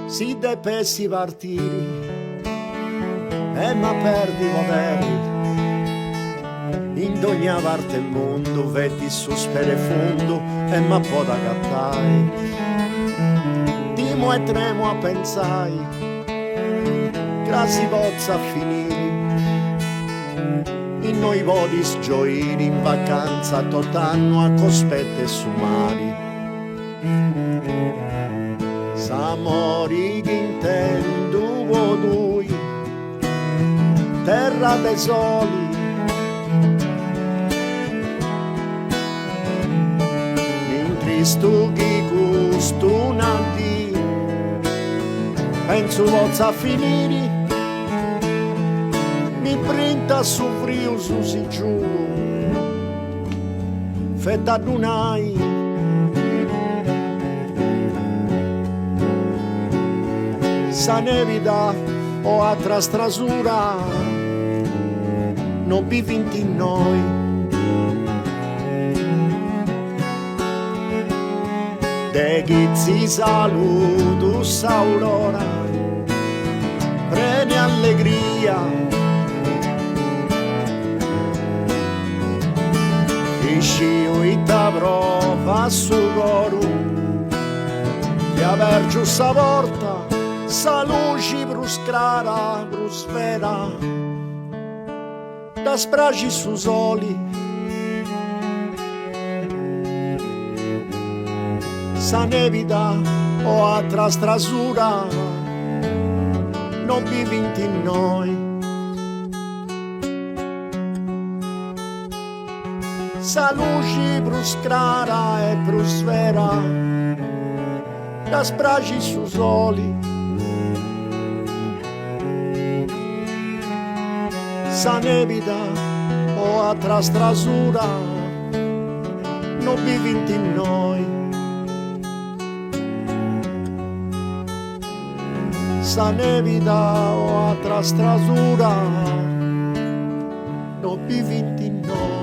si depessi partire e ma perdi modelli in ogni parte del mondo vedi su spere fondo e ma può da gattai timo e tremo a pensai grassi pozza a finire in noi vodis gioire in vacanza tot'anno a cospette su mari s'amori che intendo voi terra dei soli in Cristo chi gusto nati penso vozza a finire mi printa su frio su si giù fetta dunai sa nevida o altra strasura non vi vinti in noi de chi si saluto s'aurora prene allegria iscio ita prova su coro ti avergiu sa porta sa luce brusclara brusfera da spragi su soli sa nevida o altra strasura non vi vinti in noi sa luce brusclara e brusfera da spragi su soli sa nevida o altra strasura non vi vinti in noi sa nevida o altra strasura non vi vinti in noi